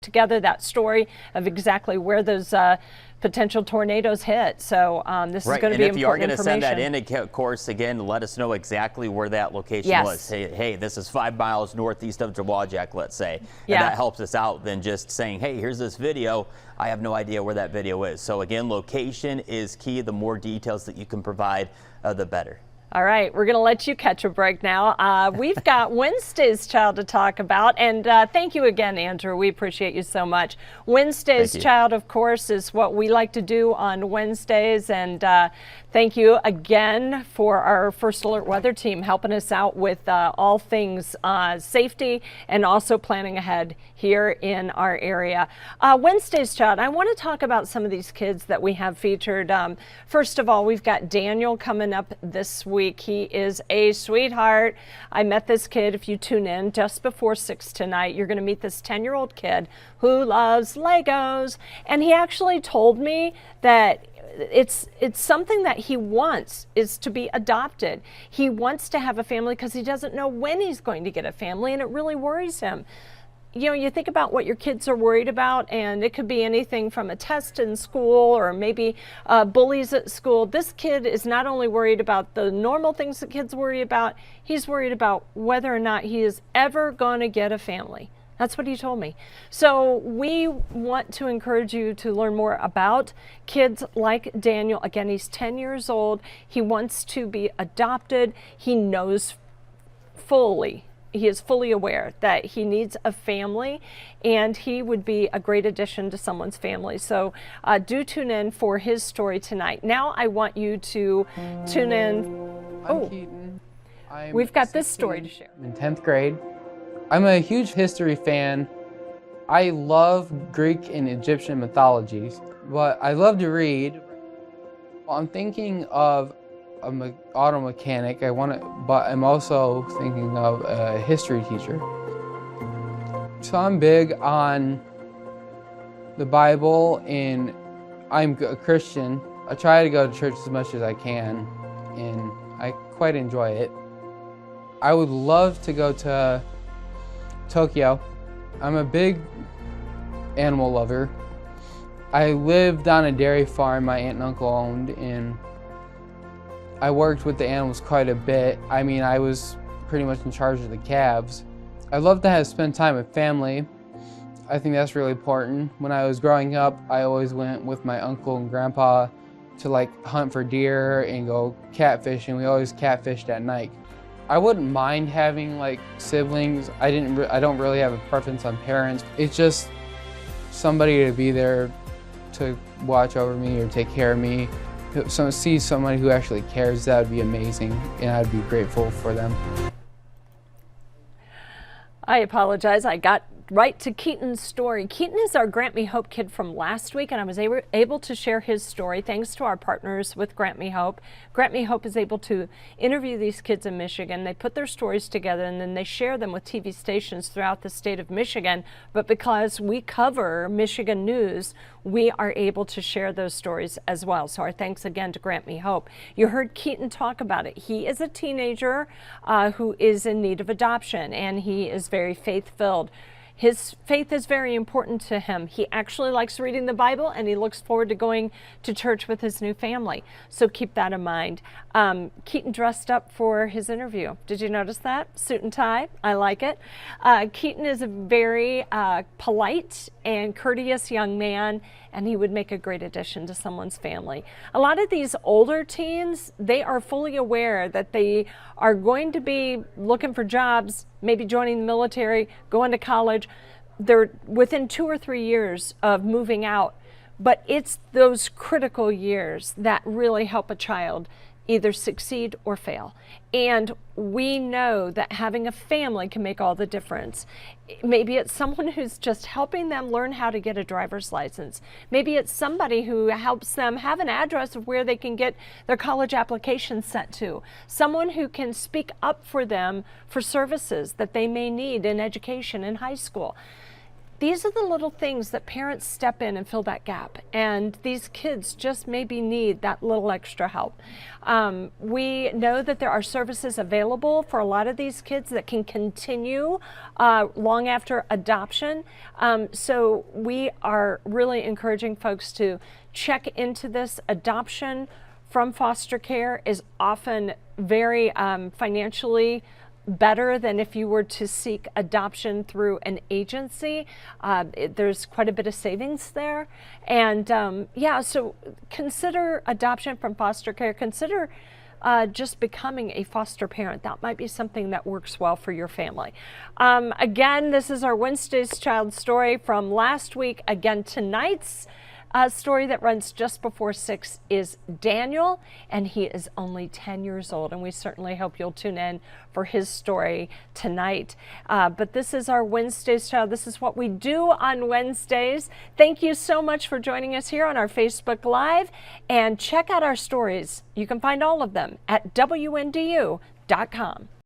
together that story of exactly where those potential tornadoes hit. So this is going to be important information. And if you are going to send that in, of course, again, let us know exactly where that location was. Hey, this is 5 miles northeast of Jawajak, let's say. And that helps us out than just saying, hey, here's this video. I have no idea where that video is. So again, location is key. The more details that you can provide, the better. All right, we're going to let you catch a break now. We've got Wednesday's Child to talk about, and thank you again, Andrew. We appreciate you so much. Wednesday's Child, of course, is what we like to do on Wednesdays, and thank you again for our First Alert Weather team helping us out with all things safety and also planning ahead here in our area. Wednesday's Child, I want to talk about some of these kids that we have featured. First of all, we've got Daniel coming up this week. He is a sweetheart. I met this kid. If you tune in just before 6 tonight, you're going to meet this 10-year-old kid who loves Legos. And he actually told me that it's something that he wants is to be adopted. He wants to have a family because he doesn't know when he's going to get a family, and it really worries him. You know, you think about what your kids are worried about, and it could be anything from a test in school or maybe bullies at school. This kid is not only worried about the normal things that kids worry about, he's worried about whether or not he is ever going to get a family. That's what he told me. So we want to encourage you to learn more about kids like Daniel. Again, he's 10 years old. He wants to be adopted. He knows fully. He is fully aware that he needs a family, and he would be a great addition to someone's family. So do tune in for his story tonight. Now I want you to tune in. I'm Keaton. We've got this story to share. I'm in 10th grade. I'm a huge history fan. I love Greek and Egyptian mythologies, but I love to read. I'm thinking of an auto mechanic, but I'm also thinking of a history teacher. So I'm big on the Bible, and I'm a Christian. I try to go to church as much as I can, and I quite enjoy it. I would love to go to Tokyo. I'm a big animal lover. I lived on a dairy farm my aunt and uncle owned, and I worked with the animals quite a bit. I mean, I was pretty much in charge of the calves. I love to spend time with family. I think that's really important. When I was growing up, I always went with my uncle and grandpa to hunt for deer and go catfishing. We always catfished at night. I wouldn't mind having siblings. I don't really have a preference on parents. It's just somebody to be there to watch over me or take care of me. See somebody who actually cares, that would be amazing, and I'd be grateful for them. I apologize. I got right to Keaton's story. Keaton is our Grant Me Hope kid from last week, and I was able to share his story thanks to our partners with Grant Me Hope. Grant Me Hope is able to interview these kids in Michigan. They put their stories together, and then they share them with TV stations throughout the state of Michigan. But because we cover Michigan news, we are able to share those stories as well. So our thanks again to Grant Me Hope. You heard Keaton talk about it. He is a teenager who is in need of adoption, and he is very faith-filled. His faith is very important to him. He actually likes reading the Bible, and he looks forward to going to church with his new family. So keep that in mind. Keaton dressed up for his interview. Did you notice that? Suit and tie. I like it. Keaton is a very polite and courteous young man, and he would make a great addition to someone's family. A lot of these older teens, they are fully aware that they are going to be looking for jobs, maybe joining the military, going to college. They're within 2 or 3 years of moving out, but it's those critical years that really help a child either succeed or fail. And we know that having a family can make all the difference. Maybe it's someone who's just helping them learn how to get a driver's license. Maybe it's somebody who helps them have an address of where they can get their college application sent to. Someone who can speak up for them for services that they may need in education in high school. these are the little things that parents step in and fill that gap. And these kids just maybe need that little extra help. We know that there are services available for a lot of these kids that can continue long after adoption. So we are really encouraging folks to check into this. Adoption from foster care is often very financially better than if you were to seek adoption through an agency. There's quite a bit of savings there. And yeah, so consider adoption from foster care. Consider just becoming a foster parent. That might be something that works well for your family. Again, this is our Wednesday's Child story from last week. Again, tonight's story that runs just before 6 is Daniel, and he is only 10 years old, and we certainly hope you'll tune in for his story tonight. But this is our Wednesday's Child. This is what we do on Wednesdays. Thank you so much for joining us here on our Facebook Live, and check out our stories. You can find all of them at WNDU.com.